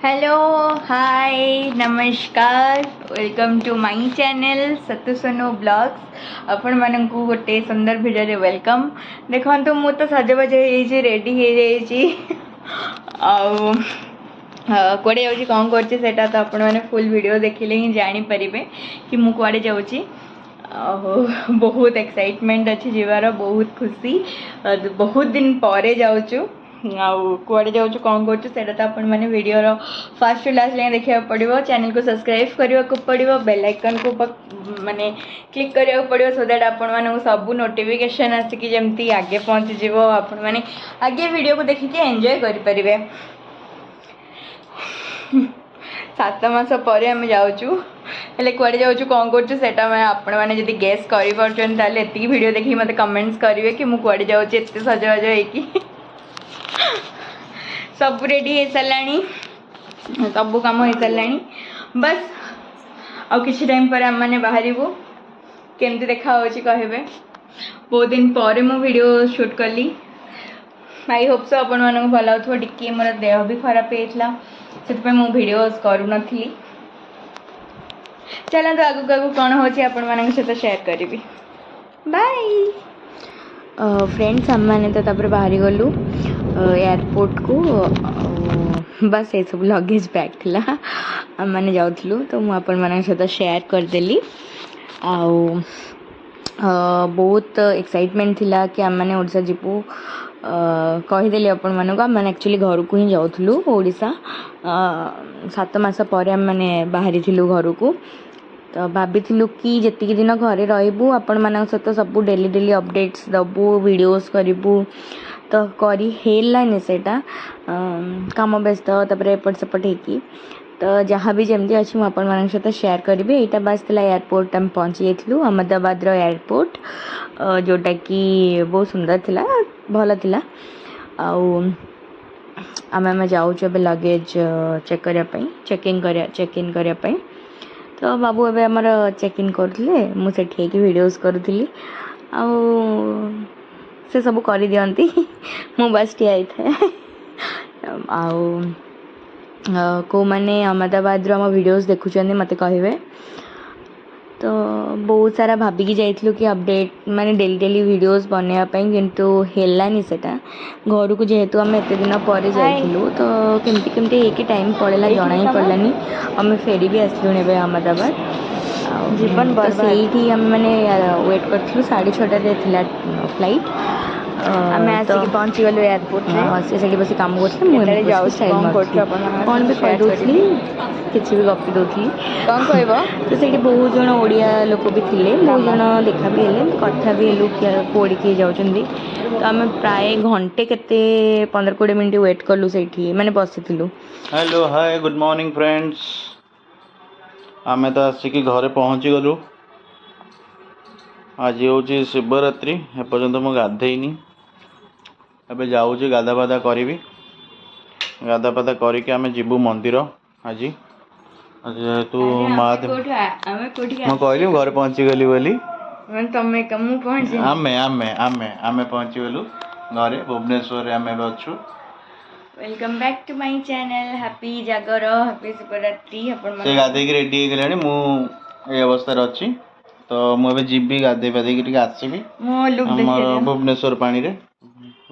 Hello hi नमस्कार welcome to my channel सतुसनो blogs आपण मानकु गोटे सुंदर वीडियो रे वेलकम। देखंतु मु तो सजबाज हो रेडी हो जाइए कुआड़े जाऊँगी कौन करछी सेटा तो आपण मैंने फुल वीडियो देखिले ही जानी परिबे कि मु कुआड़े जाऊँगी। बहुत एक्साइटमेंट अच्छी जीवार बहुत खुशी बहुत दिन पर जाऊँ कुआड़े जाऊँ कौन करा तो आपण मैंने वीडियोर फास्ट लास्ट जाए देखा पड़ो। चैनल को सब्सक्राइब करने को पड़ो बेल आइकन को माने क्लिक करा पड़ो सो दैट आपण मानक सब नोटिफिकेशन आसिकी जमती आगे पहुँची जीव आपण मैंने आगे वीडियो को देखिए एंजॉय करें। 7 मास पर आम जाऊँ हेल्ले कुआड़े जाऊँ कौन करा मैं आपण मैंने जब गेस कर वीडियो देखिए मत कमेंट्स करेंगे कि मुझे कुआड़े जाऊँ एत सजबाज हो सब रेडी हो सारा सब कम हो सारा बस आउ कि टाइम पर आम मैंने बाहर केमती देखा कहे बहुत दिन पर मु वीडियो शूट कली आई होप सो आपण मानक भल हो टिके मोर देह भी खराब होता से मु भिडियो करू नथी। चलते आगू आगू कौन हो सहित शेयर करी बाय। फ्रेंड्स आम मैंने तो तापर बाहरी गलु एयरपोर्ट को बस ये सब लगेज पैक थिला आम मैंने जाऊँ तो मुझे सहित शेयर करदेली आउ बहुत एक्साइटमेंट थिला कि आम मैंने ओडिशा जीपू कहीदेली आपण मानक आम मैंने एक्चुअली घर को ही जाऊँ ओडिशा 7 मास पर आम मैंने बाहरी थिलु घर को तो भाभी कि जी दिन घरे रही आपण मान सहित सब डेली डेली अपडेट्स दबू वीडियोस करूँ तो करी हेलानी सेटा काम व्यस्त तापर एपट सेपट होगी तो जहाँ भी जमती अच्छी मुझे आपण मान सहित शेयर करी। यहाँ बास एयरपोर्ट आम पहुँची जाइलु अहमदाबाद एयरपोर्ट जोटा कि बहुत सुंदर थिला भल थिला आम जाऊँ लगेज चेक करने चेक इन करने तो बाबू एवं आमर चेक इन करते मुझे वीडियोस करूली से सब कर दियंती मु बस ठिया को मैंने अहमदाबाद आम वीडियोस देखुं मत कहे तो बहुत सारा भाविकी जाइलु कि अपडेट माने डेली डेली वीडियोस बनवाई किंतु हेलानी सेटा घर को जेहेतु आम एत दिन पर जाइलु तो केमती केमती होगी टाइम पड़ेगा जना ही पड़लानी आम फेरी भी आसलुन अहमदाबाद जीवन बस यही आम मैंने वेट करूँ 6:30 फ्लाइट आम आसिक पहुँची गलु एयरपोर्ट हाँ से बस कम कर कौन भी कही किसी भी गपी दूसरी कौन कह तो से बहुत जन ओडिया लोक भी थे बहुत जन देखा भी है कथा भी हेलु कौड़ी किए जाऊँगी तो आम प्राय घंटे केते 15-20 मिनट वेट कलु से मैंने बसी। Hello hi good morning friends आमे तो आसिक घरे पहुँची गलु। आज हूँ शिवरात्रि एपर्तंत मुझे गाधेनी एबे जाऊँ गाधा करी गाधा पाधा करके आम जीवु मंदिर आज जेहेतु महादेव मैं कहली घर पहुँची गली बोली आमे आमे आमे आमे पहुँची गलु घरे भुवनेश्वर आम अच्छु। Welcome back to my channel happy Jagar happy Shivratri से गाधे रेडी हो गले मु अवस्था अच्छी तो मुझे जीवी गाधे पाधे आसबि भुवनेश्वर पानी रे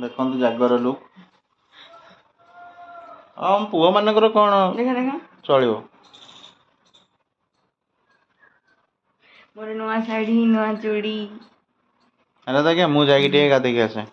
देखो जागर लुक पुआ मानकर कौन चलो मोर नुआ शाढ़ी नुआ चूड़ी अरे क्या मुझे गाधे आसे